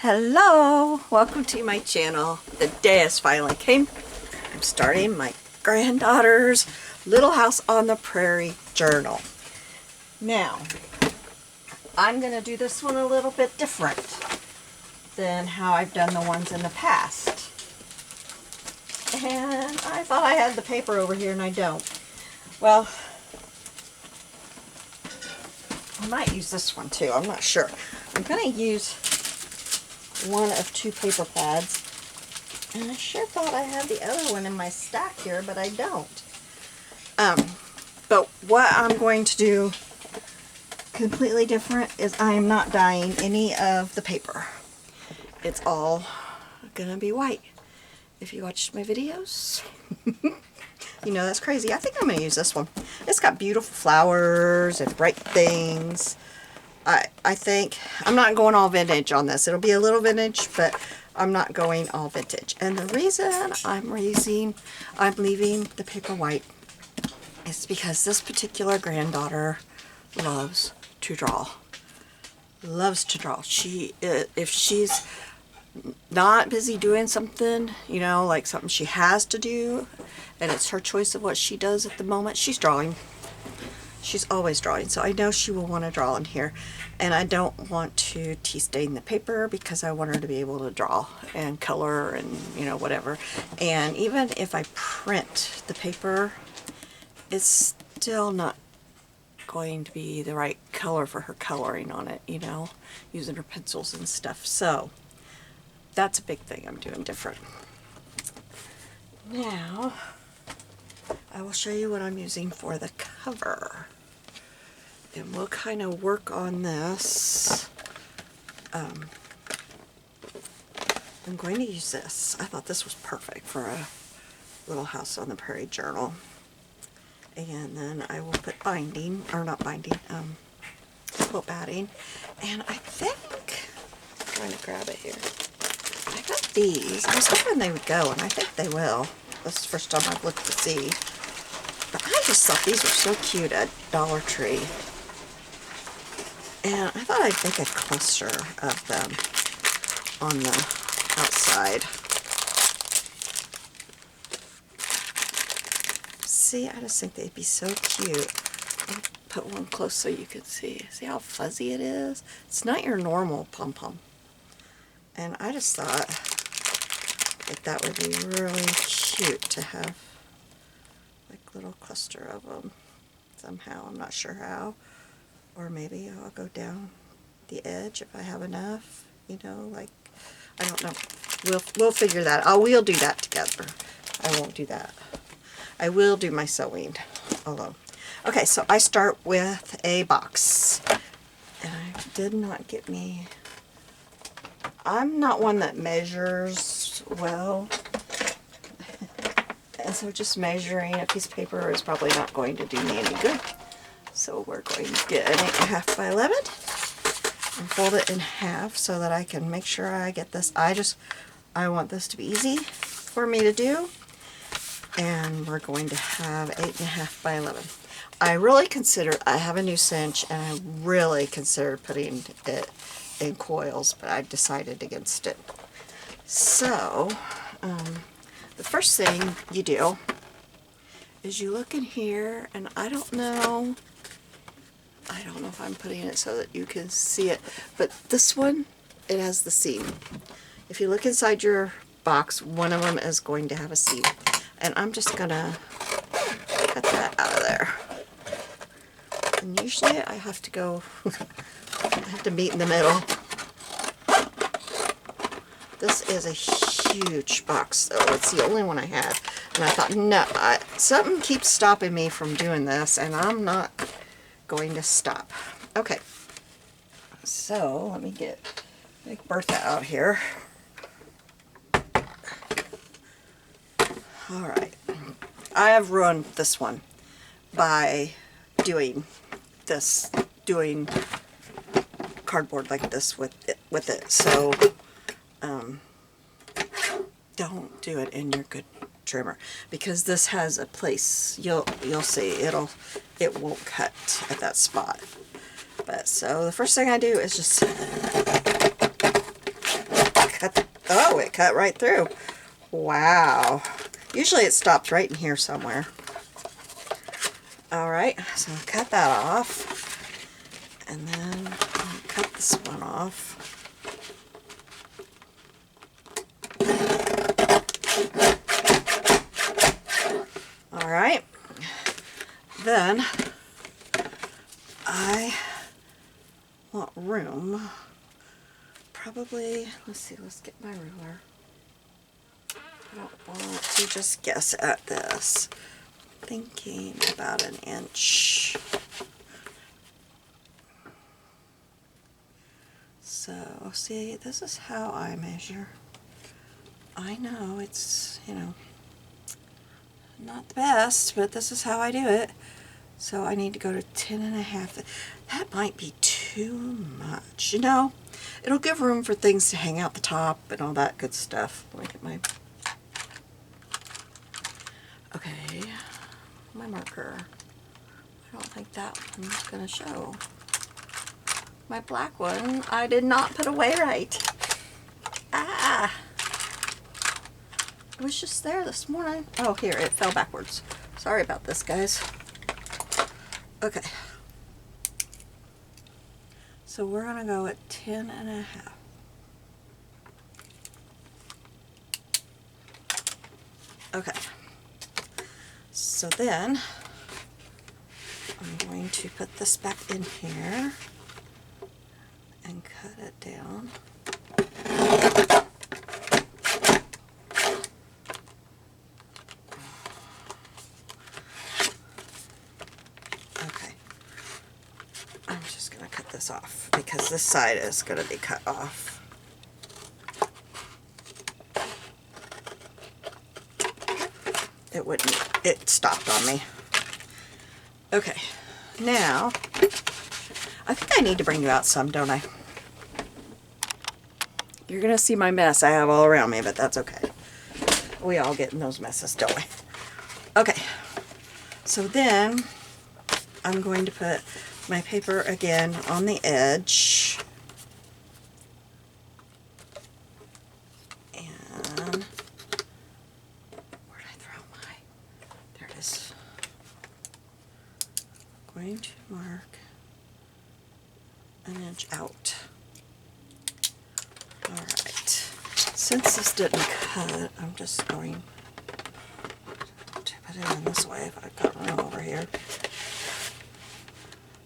Hello, welcome to my channel. The day has finally came. I'm starting my granddaughter's Little House on the Prairie journal. Now, I'm going to do this one a little bit different than how I've done the ones in the past. And I thought I had the paper over here and I don't. Well, I might use this one too, I'm not sure. I'm going to use one of two paper pads, and I sure thought I had the other one in my stack here, but I don't. But what I'm going to do completely different is I am not dyeing any of the paper. It's all gonna be white. If you watched my videos, you know that's crazy. I think I'm gonna use this one. It's got beautiful flowers and bright things. I think I'm not going all vintage on this. It'll be a little vintage, but I'm not going all vintage. And the reason I'm leaving the paper white is because this particular granddaughter loves to draw. Loves to draw. If she's not busy doing something, you know, like something she has to do, and it's her choice of what she does at the moment, she's drawing. She's always drawing, so I know she will want to draw in here. And I don't want to tea stain the paper because I want her to be able to draw and color and, you know, whatever. And even if I print the paper, it's still not going to be the right color for her coloring on it, you know, using her pencils and stuff. So that's a big thing I'm doing different. Now, I will show you what I'm using for the cover. And we'll kind of work on this. I'm going to use this. I thought this was perfect for a Little House on the Prairie journal. And then I will put binding, or not binding, quilt batting. And I think, I'm trying to grab it here. I got these. I was hoping they would go, and I think they will. This is the first time I've looked to see. But I just thought these were so cute at Dollar Tree. And I thought I'd make a cluster of them on the outside. See, I just think they'd be so cute. I'll put one close so you can see. See how fuzzy it is? It's not your normal pom-pom. And I just thought that would be really cute to have like a little cluster of them somehow. I'm not sure how. Or maybe I'll go down the edge if I have enough, you know, like, I don't know. We'll figure that out. We'll do that together. I won't do that. I will do my sewing alone. Okay, so I start with a box. And I did not get me... I'm not one that measures well. And so just measuring a piece of paper is probably not going to do me any good. So we're going to get an 8.5 by 11 and fold it in half so that I can make sure I get this. I want this to be easy for me to do. And we're going to have 8.5 by 11. I have a new cinch and I really considered putting it in coils, but I decided against it. So, the first thing you do is you look in here, and I don't know if I'm putting it so that you can see it, but this one, it has the seam. If you look inside your box, one of them is going to have a seam. And I'm just gonna cut that out of there. And usually I have to go, I have to meet in the middle. This is a huge box though. It's the only one I had. And I thought, no, something keeps stopping me from doing this, and I'm not going to stop. Okay, so let me make Bertha out here. Alright, I have ruined this one by doing cardboard like this with it. So, don't do it in your good trimmer, because this has a place, you'll see, it won't cut at that spot. But so the first thing I do is just Oh, it cut right through. Wow. Usually it stops right in here somewhere. Alright, so I'll cut that off. And then I'll cut this one off. Alright. Then I want room. Probably, let's see, let's get my ruler. I don't want to just guess at this. Thinking about 1 inch. So, see, this is how I measure. I know it's, you know, not the best, but this is how I do it. So I need to go to 10.5. That might be too much. You know, it'll give room for things to hang out the top and all that good stuff. Let me get my... Okay, my marker. I don't think that one's going to show. My black one, I did not put away right. Ah! It was just there this morning. Oh, here, it fell backwards. Sorry about this, guys. Okay. So we're going to go at 10.5. Okay. So then, I'm going to put this back in here and cut it down. Okay. I'm just going to cut this off because this side is going to be cut off. It wouldn't, it stopped on me. Okay, now, I think I need to bring you out some, don't I? You're gonna see my mess I have all around me, but that's okay. We all get in those messes, don't we? Okay, so then, I'm going to put my paper again on the edge. Going to mark 1 inch out. Alright, since this didn't cut, I'm just going to put it in this way if I've got room over here.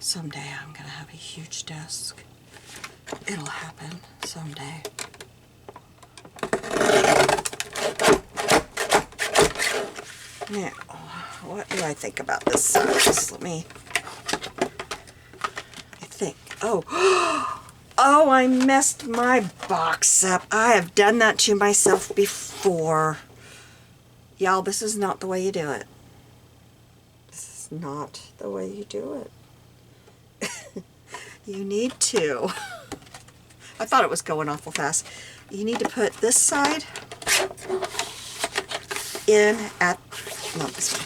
Someday I'm going to have a huge desk. It'll happen someday. Now, what do I think about this size? Let me... Oh, I messed my box up. I have done that to myself before. Y'all, this is not the way you do it. This is not the way you do it. You need to. I thought it was going awful fast. You need to put this side in at, not this way.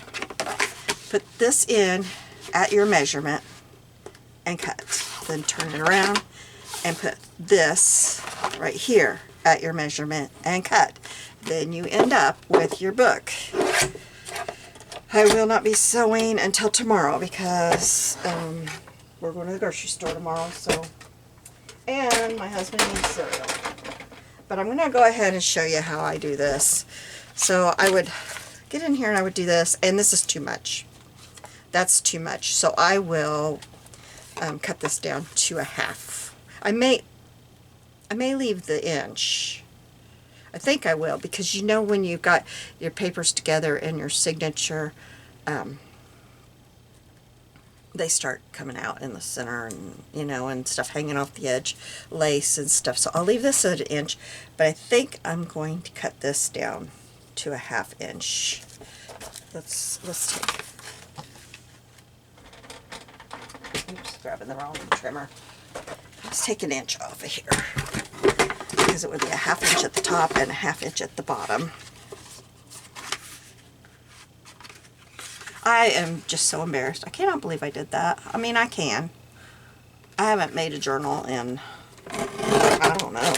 Put this in at your measurement and cut. Then turn it around and put this right here at your measurement and cut. Then you end up with your book. I will not be sewing until tomorrow because we're going to the grocery store tomorrow, so, and my husband needs cereal. But I'm going to go ahead and show you how I do this. So I would get in here and I would do this, and this is too much. That's too much. So I will cut this down to 1/2. I may leave the inch. I think I will, because you know when you've got your papers together and your signature, they start coming out in the center, and you know, and stuff hanging off the edge, lace and stuff. So I'll leave this at 1 inch, but I think I'm going to cut this down to 1/2 inch. Let's take. Oops, grabbing the wrong trimmer. Let's take 1 inch off of here, because it would be 1/2 inch at the top and 1/2 inch at the bottom. I am just so embarrassed. I cannot believe I did that. I mean, I can. I haven't made a journal in, I don't know,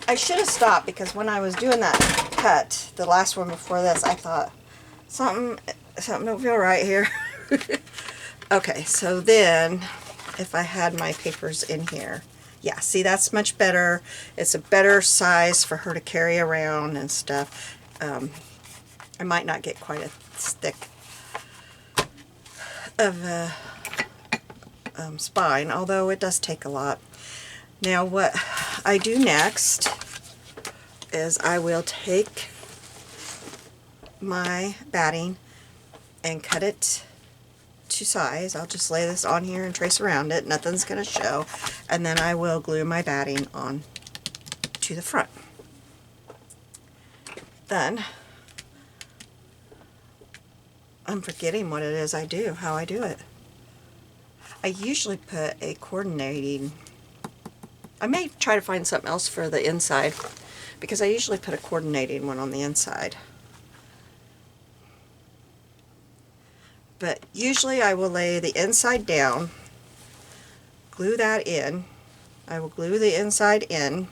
I should have stopped, because when I was doing that cut, the last one before this, I thought, something don't feel right here. Okay, so then, if I had my papers in here, yeah, see, that's much better. It's a better size for her to carry around and stuff. I might not get quite as thick of a spine, although it does take a lot. Now what I do next is I will take my batting and cut it to size. I'll just lay this on here and trace around it. Nothing's going to show. And then I will glue my batting on to the front. Then, I'm forgetting what it is I do, how I do it. I usually put a coordinating, I may try to find something else for the inside, because I usually put a coordinating one on the inside. But usually I will lay the inside down, glue that in. I will glue the inside in,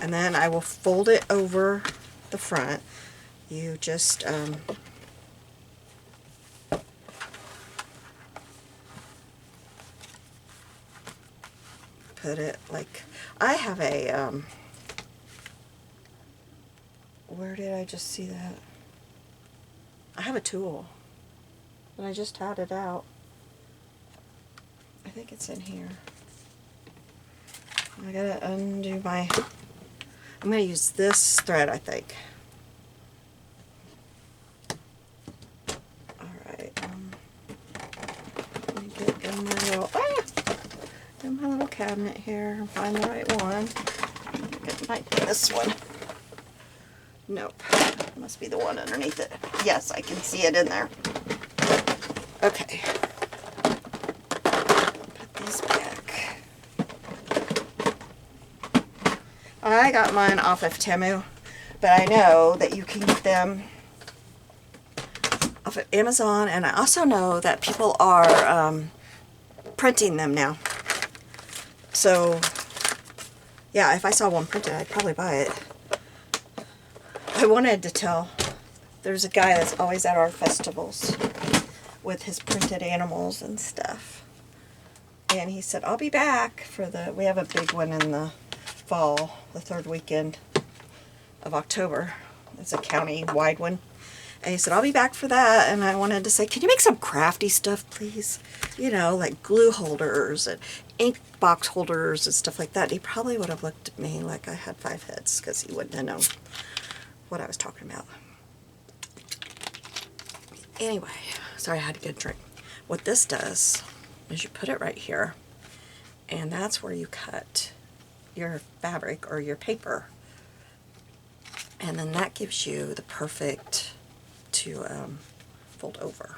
and then I will fold it over the front. You just put it like, I have a, where did I just see that? I have a tool, and I just had it out. I think it's in here. I gotta undo my, I'm gonna use this thread, I think. Alright, let me get in my little, in my little cabinet here and find the right one. I think it might be this one. Nope, it must be the one underneath it. Yes, I can see it in there. Okay. Put these back. I got mine off of Temu, but I know that you can get them off of Amazon, and I also know that people are printing them now. So, yeah, if I saw one printed, I'd probably buy it. I wanted to tell, there's a guy that's always at our festivals with his printed animals and stuff. And he said, I'll be back for the, we have a big one in the fall, the third weekend of October. It's a county-wide one. And he said, I'll be back for that. And I wanted to say, can you make some crafty stuff, please? You know, like glue holders and ink box holders and stuff like that. And he probably would have looked at me like I had 5 heads, because he wouldn't have known what I was talking about. Anyway, sorry, I had to get a drink. What this does is you put it right here, and that's where you cut your fabric or your paper. And then that gives you the perfect to fold over.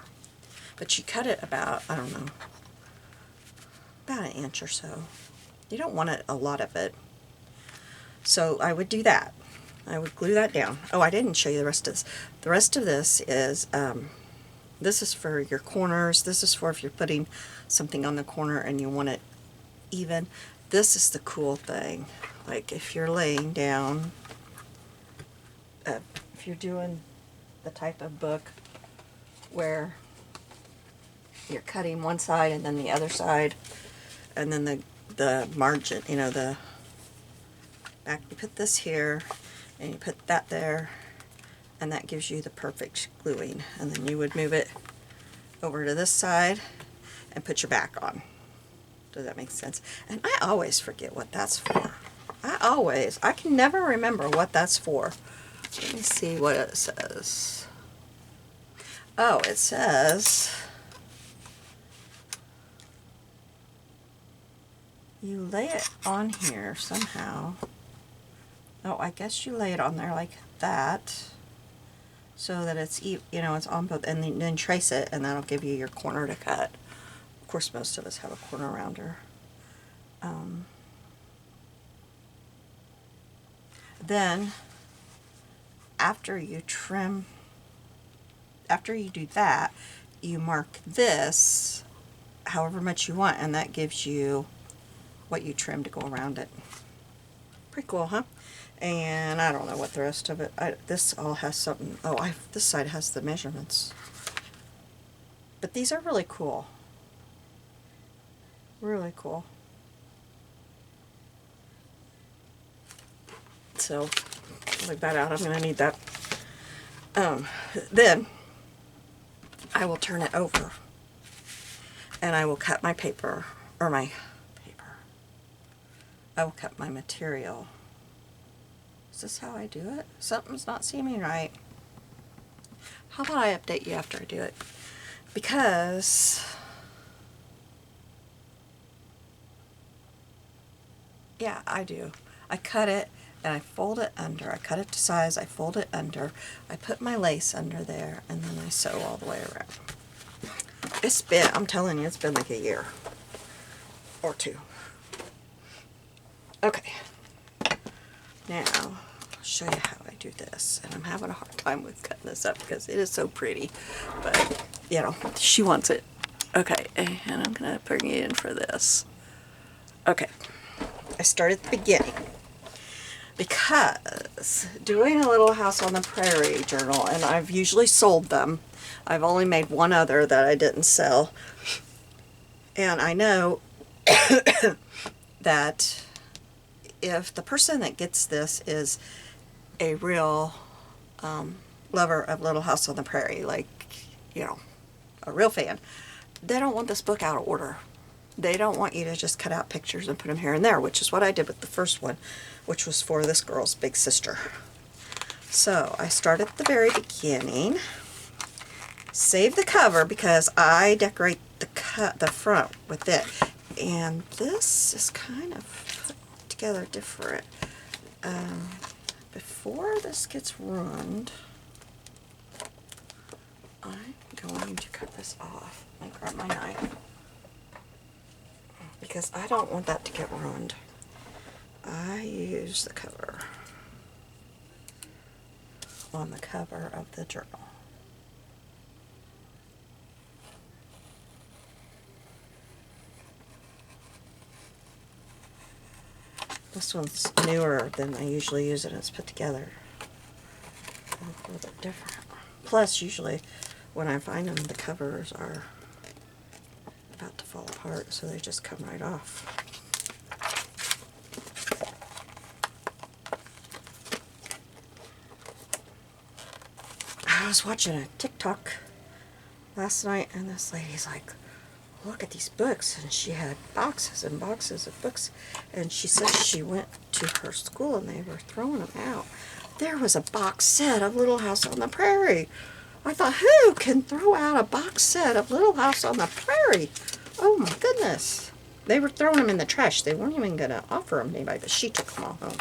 But you cut it about, I don't know, about 1 inch or so. You don't want it, a lot of it. So I would do that. I would glue that down. Oh, I didn't show you the rest of this. The rest of this is for your corners. This is for if you're putting something on the corner and you want it even. This is the cool thing. Like if you're laying down, if you're doing the type of book where you're cutting one side and then the other side, and then the margin, you know, the back, you put this here and you put that there, and that gives you the perfect gluing. And then you would move it over to this side and put your back on. Does that make sense? And I always forget what that's for. I can never remember what that's for. Let me see what it says. Oh, it says you lay it on here somehow. Oh, I guess you lay it on there like that, so that it's, you know, it's on both, and then trace it, and that'll give you your corner to cut. Of course, most of us have a corner rounder. Then, after you trim, after you do that, you mark this however much you want, and that gives you what you trim to go around it. Pretty cool, huh? And I don't know what the rest of it, this all has something, oh, this side has the measurements. But these are really cool. Really cool. So, leave that out. I'm going to need that. Then, I will turn it over. And I will cut my paper, or my paper. I will cut my material. Is this how I do it? Something's not seeming right. How about I update you after I do it? Because, yeah, I do. I cut it and I fold it under. I cut it to size, I fold it under, I put my lace under there, and then I sew all the way around. It's been, I'm telling you, it's been like a year or two. Okay. Now, I'll show you how I do this. And I'm having a hard time with cutting this up because it is so pretty. But, you know, she wants it. Okay, and I'm going to bring you in for this. Okay. I start at the beginning. Because doing a Little House on the Prairie journal, and I've usually sold them. I've only made one other that I didn't sell. And I know that if the person that gets this is a real lover of Little House on the Prairie, like, you know, a real fan, they don't want this book out of order. They don't want you to just cut out pictures and put them here and there, which is what I did with the first one, which was for this girl's big sister. So I start at the very beginning, save the cover because I decorate the front with it, and this is kind of put together different. Before this gets ruined, I'm going to cut this off. Let me grab my knife because I don't want that to get ruined. I use the cover on the cover of the journal. This one's newer than I usually use it. It's put together a little bit different. Plus, usually when I find them, the covers are about to fall apart, so they just come right off. I was watching a TikTok last night, and this lady's like, look at these books, and she had boxes and boxes of books, and she said she went to her school and they were throwing them out. There was a box set of Little House on the Prairie. I thought, who can throw out a box set of Little House on the Prairie? Oh my goodness. They were throwing them in the trash. They weren't even going to offer them to anybody, but she took them all home.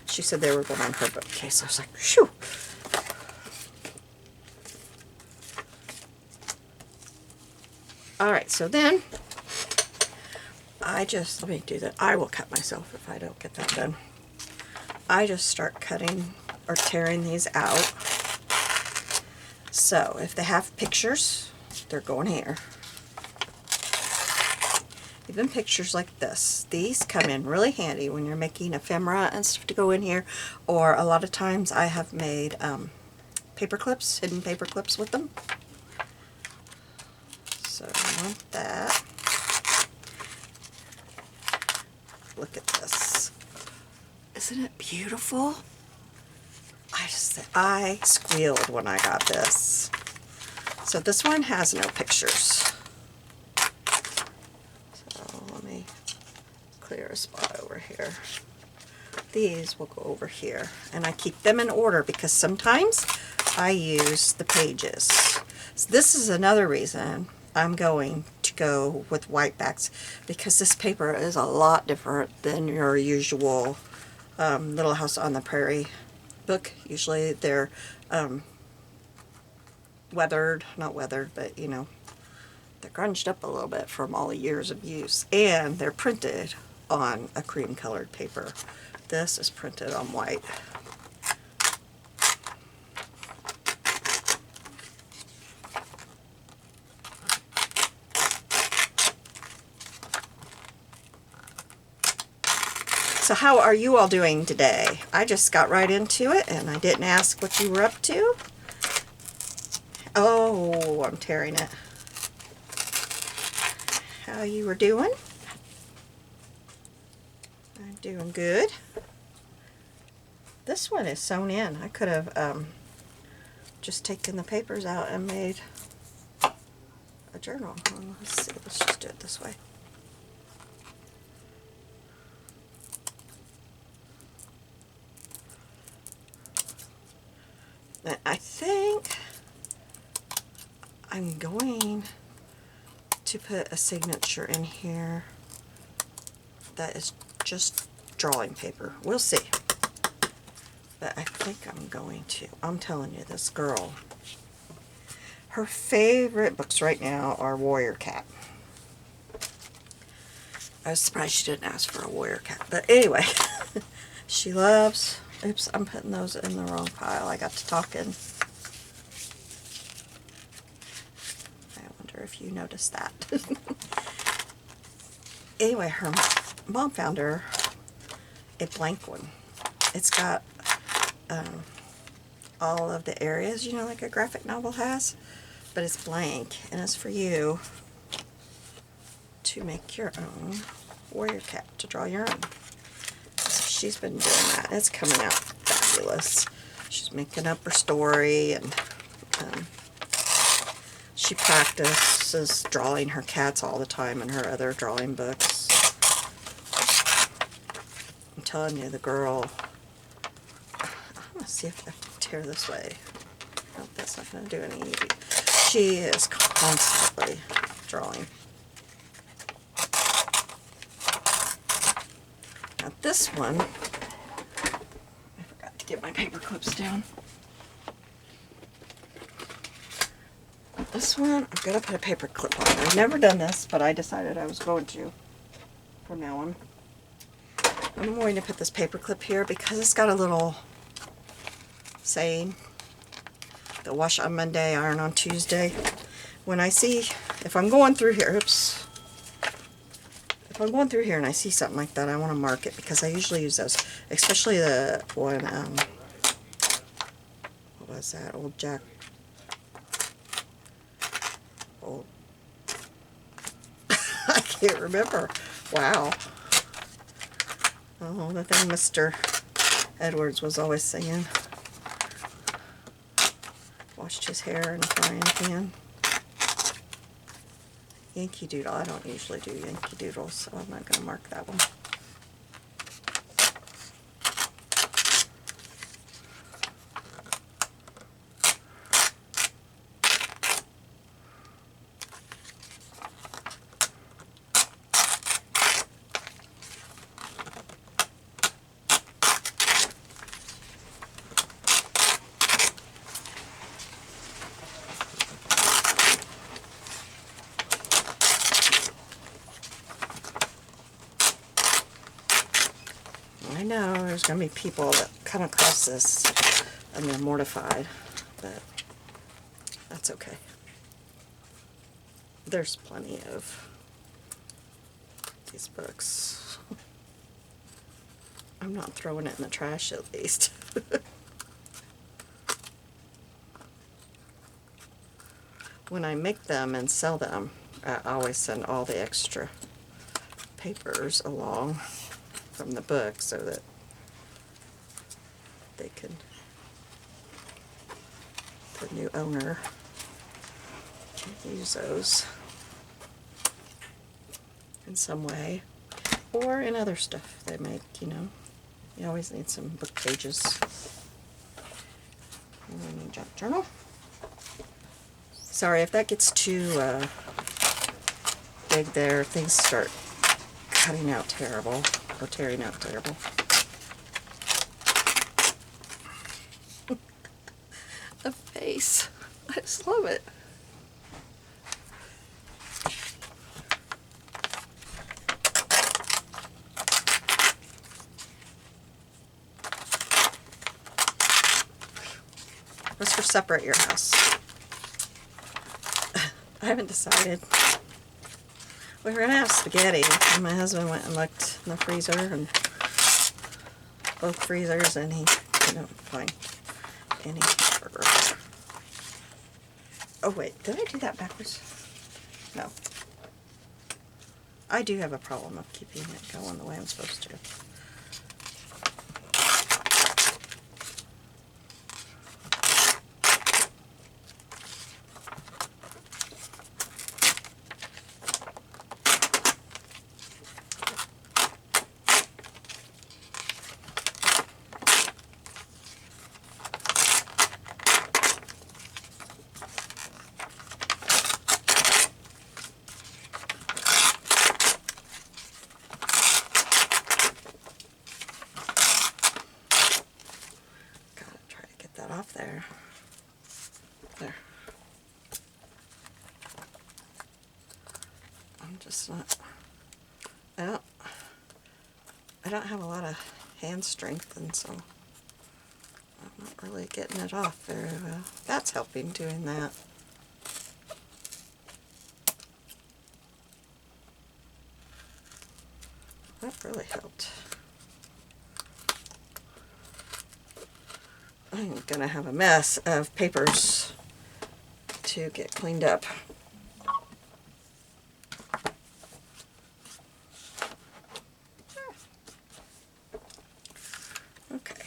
She said they were going on her bookcase. I was like, phew. Alright, so then let me do that. I will cut myself if I don't get that done. I just start cutting or tearing these out. So if they have pictures, they're going here. Even pictures like this. These come in really handy when you're making ephemera and stuff to go in here. Or a lot of times I have made paper clips, hidden paper clips with them. So I want that. Look at this. Isn't it beautiful? I squealed when I got this. So this one has no pictures. So let me clear a spot over here. These will go over here. And I keep them in order because sometimes I use the pages. So this is another reason I'm going to go with white backs, because this paper is a lot different than your usual Little House on the Prairie book. Usually they're weathered, not weathered, but you know, they're grunged up a little bit from all the years of use, and they're printed on a cream colored paper. This is printed on white. So how are you all doing today? I just got right into it and I didn't ask what you were up to. Oh, I'm tearing it. How you were doing? I'm doing good. This one is sewn in. I could have just taken the papers out and made a journal. Let's see, let's just do it this way. I think I'm going to put a signature in here that is just drawing paper. We'll see. But I think I'm going to. I'm telling you, this girl, her favorite books right now are Warrior Cat. I was surprised she didn't ask for a Warrior Cat. But anyway, she loves... Oops, I'm putting those in the wrong pile. I got to talking. I wonder if you noticed that. Anyway, her mom found her a blank one. It's got all of the areas, you know, like a graphic novel has, but it's blank, and it's for you to make your own Warrior Cat, to draw your own. She's been doing that. It's coming out fabulous. She's making up her story, and she practices drawing her cats all the time in her other drawing books. I'm telling you, the girl... I'm going to see if I can tear this way. Nope, that's not going to do any easy. She is constantly drawing. Now this one, I forgot to get my paper clips down. This one, I'm going to put a paper clip on. I've never done this, but I decided I was going to from now on. I'm going to put this paper clip here because it's got a little saying, "They'll wash on Monday, iron on Tuesday." When I see, if I'm going through here, oops. If I'm going through here and I see something like that, I want to mark it because I usually use those, especially the one, what was that, Old Jack, old, I can't remember, wow, oh, the thing Mr. Edwards was always saying, washed his hair in a frying pan. Yankee Doodle. I don't usually do Yankee Doodles, so I'm not going to mark that one. I know there's going to be people that come across this and they're mortified, but that's okay. There's plenty of these books. I'm not throwing it in the trash, at least. When I make them and sell them, I always send all the extra papers along from the book so that they can, the new owner can use those in some way, or in other stuff they make, you know. You always need some book pages. And we need junk journal. Sorry if that gets too big there, things start cutting out terrible. Or tearing out terrible. The face. I just love it. What's for supper at your house? I haven't decided. We were going to have spaghetti, and my husband went and looked in the freezer, and both freezers, and he couldn't find any burger. Oh wait, did I do that backwards? No. I do have a problem of keeping it going the way I'm supposed to. Off there. There. I'm just not, I don't have a lot of hand strength, and so I'm not really getting it off very well. That's helping doing that. That really helped. I'm gonna have a mess of papers to get cleaned up. Okay.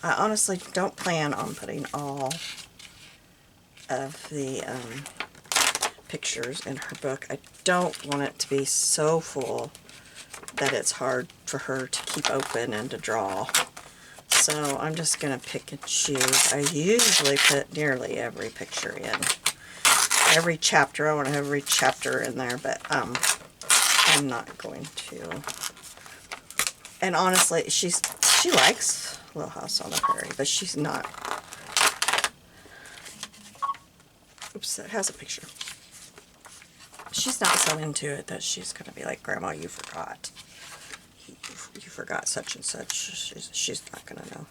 I honestly don't plan on putting all of the pictures in her book. I don't want it to be so full that it's hard for her to keep open and to draw. So I'm just going to pick and choose. I usually put nearly every picture in. Every chapter. I want to have every chapter in there, but I'm not going to. And honestly, she likes Little House on the Prairie, but she's not. Oops, that has a picture. She's not so into it that she's going to be like, Grandma, you forgot. You forgot such and such. She's not going to know.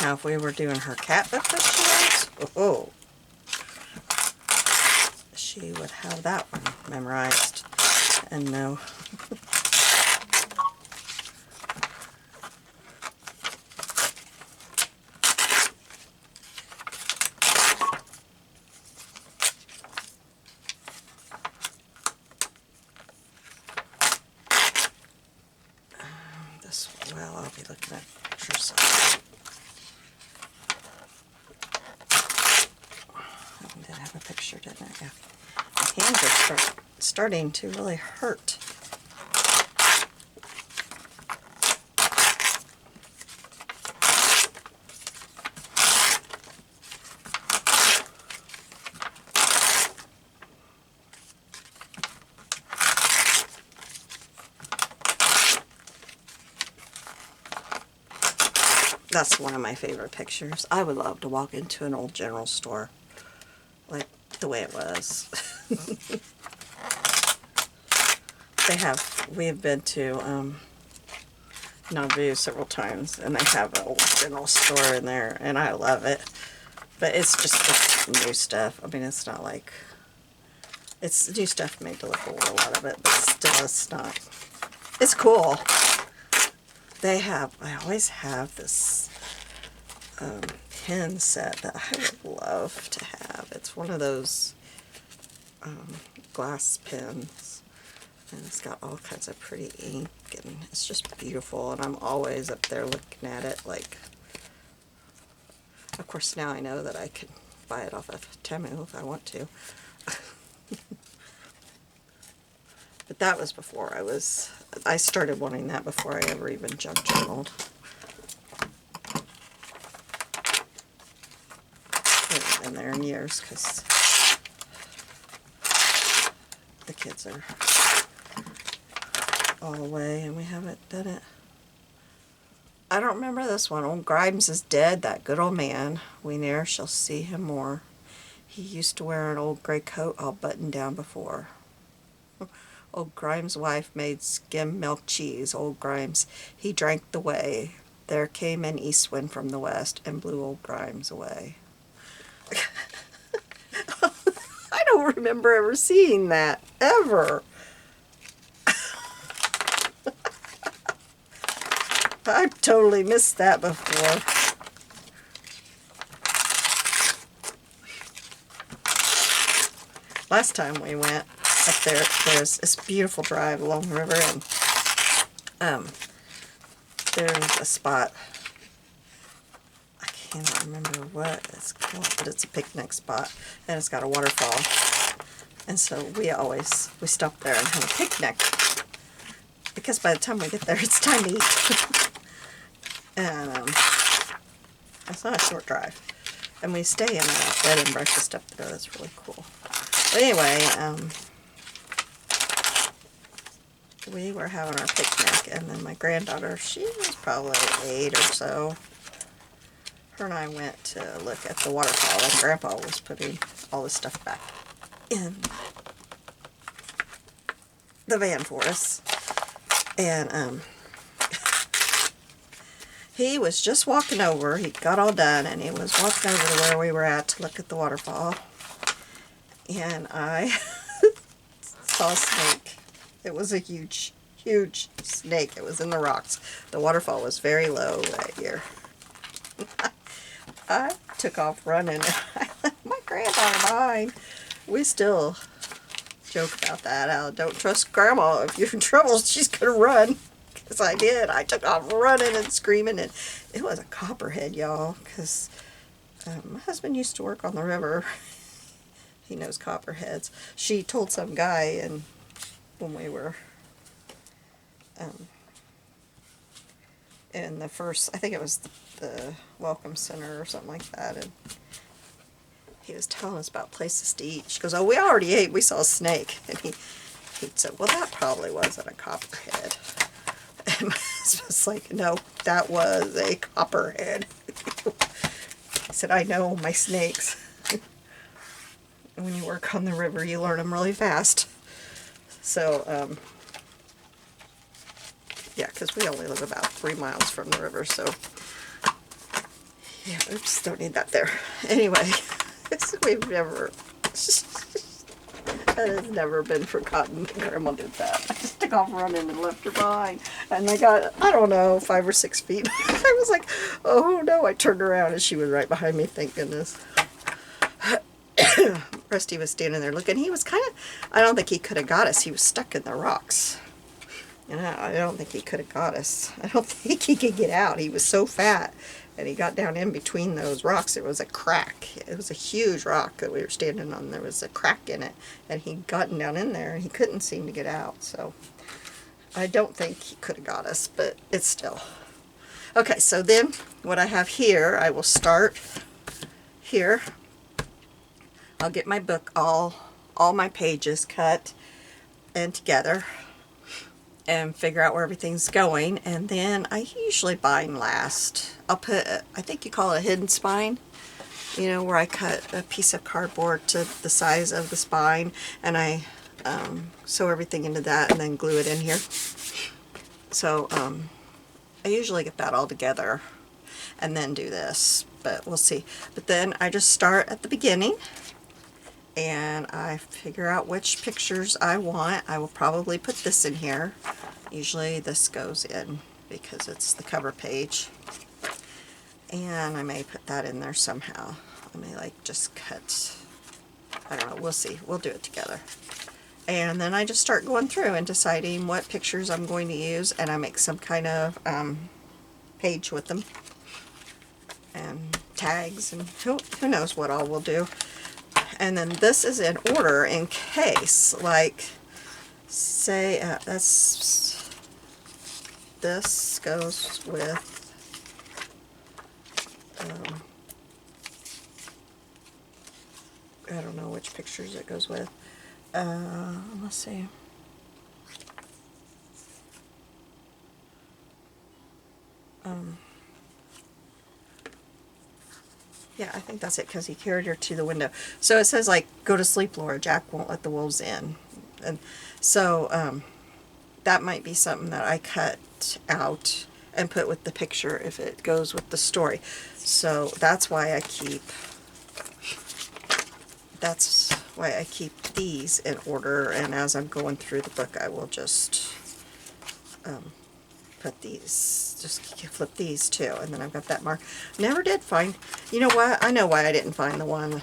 Now, if we were doing her cat book that she likes, she would have that one memorized and know. This, well, I'll be looking at pictures. I did have a picture, didn't I? Yeah. My hands are starting to really hurt. That's one of my favorite pictures. I would love to walk into an old general store like the way it was. We have been to Nauvoo several times, and they have an old general store in there, and I love it. But it's new stuff. I mean, it's not like, it's new stuff made to look old, a lot of it, but still it's not. It's cool. I always have this pen set that I would love to have. It's one of those glass pens, and it's got all kinds of pretty ink, and it's just beautiful, and I'm always up there looking at it. Like, of course now I know that I can buy it off of Temu if I want to. But that was before I started wanting that before I ever even junk journaled. I haven't been there in years because the kids are all the way, and we haven't done it. I don't remember this one. Old Grimes is dead, that good old man. We ne'er shall see him more. He used to wear an old gray coat all buttoned down before. Old Grimes' wife made skim milk cheese. Old Grimes, he drank the whey. There came an east wind from the west and blew old Grimes away. I don't remember ever seeing that, ever. I've totally missed that before. Last time we went up there, there's this beautiful drive along the river, and there's a spot, I cannot remember what it's called, but it's a picnic spot, and it's got a waterfall. And so we stop there and have a picnic, because by the time we get there, it's time to eat. And it's not a short drive. And we stay in a bed and breakfast up there. That's really cool. But anyway, we were having our picnic, and then my granddaughter, she was probably 8 or so. Her and I went to look at the waterfall, and Grandpa was putting all this stuff back in the van for us. And he was just walking over. He got all done, and he was walking over to where we were at to look at the waterfall. And I saw a snake. It was a huge, huge snake. It was in the rocks. The waterfall was very low that year. I took off running. I left my granddaughter behind. We still joke about that. Don't trust Grandma. If you're in trouble, she's going to run. Because I did. I took off running and screaming. And it was a copperhead, y'all. Because my husband used to work on the river. He knows copperheads. She told some guy, and when we were in the first, I think it was the Welcome Center or something like that, and he was telling us about places to eat. She goes, "Oh, we already ate. We saw a snake." And he said, "Well, that probably wasn't a copperhead." And my husband's like, "No, that was a copperhead." He said, "I know my snakes." When you work on the river, you learn them really fast. So, yeah, because we only live about 3 miles from the river, so, yeah, oops, don't need that there. Anyway, we've never, that has never been forgotten. Grandma did that. I just took off running and left her behind, and I got, I don't know, 5 or 6 feet. I was like, oh no, I turned around and she was right behind me, thank goodness. Rusty was standing there looking. He was kind of, I don't think he could have got us. He was stuck in the rocks. And I don't think he could have got us. I don't think he could get out. He was so fat. And he got down in between those rocks. It was a crack. It was a huge rock that we were standing on. There was a crack in it. And he'd gotten down in there and he couldn't seem to get out. So I don't think he could have got us, but it's still. Okay, so then what I have here, I will start here. I'll get my book, all my pages cut and together and figure out where everything's going, and then I usually bind last. I'll put, I think you call it a hidden spine, you know, where I cut a piece of cardboard to the size of the spine, and I sew everything into that and then glue it in here. So I usually get that all together and then do this, but we'll see. But then I just start at the beginning and I figure out which pictures I want. I will probably put this in here. Usually this goes in because it's the cover page. And I may put that in there somehow. I may like just cut, I don't know, we'll see. We'll do it together. And then I just start going through and deciding what pictures I'm going to use, and I make some kind of page with them. And tags, and who knows what all we'll do. And then this is in order in case, like, say, this goes with, I don't know which pictures it goes with. Let's see. Yeah, I think that's it, because he carried her to the window. So it says, like, go to sleep, Laura. Jack won't let the wolves in. And so that might be something that I cut out and put with the picture if it goes with the story. So that's why I keep these in order, and as I'm going through the book I will just put these, just flip these too, and then I've got that mark. Never did find, you know what, I know why I didn't find the one,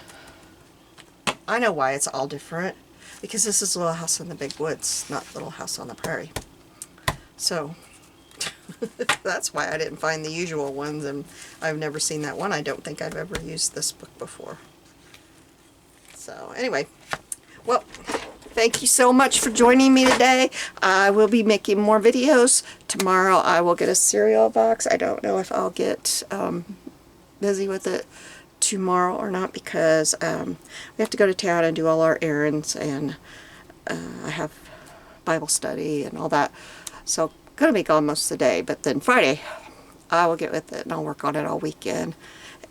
I know why it's all different, because this is Little House in the Big Woods, not Little House on the Prairie. So that's why I didn't find the usual ones, and I've never seen that one. I don't think I've ever used this book before. So anyway, well, thank you so much for joining me today. I will be making more videos. Tomorrow I will get a cereal box. I don't know if I'll get busy with it tomorrow or not, because we have to go to town and do all our errands, and I have Bible study and all that. So going to be gone most of the day, but then Friday I will get with it and I'll work on it all weekend.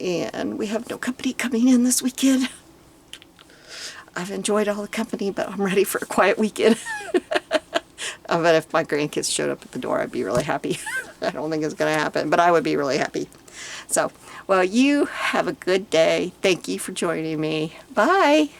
And we have no company coming in this weekend. I've enjoyed all the company, but I'm ready for a quiet weekend. But if my grandkids showed up at the door, I'd be really happy. I don't think it's going to happen, but I would be really happy. So, well, you have a good day. Thank you for joining me. Bye.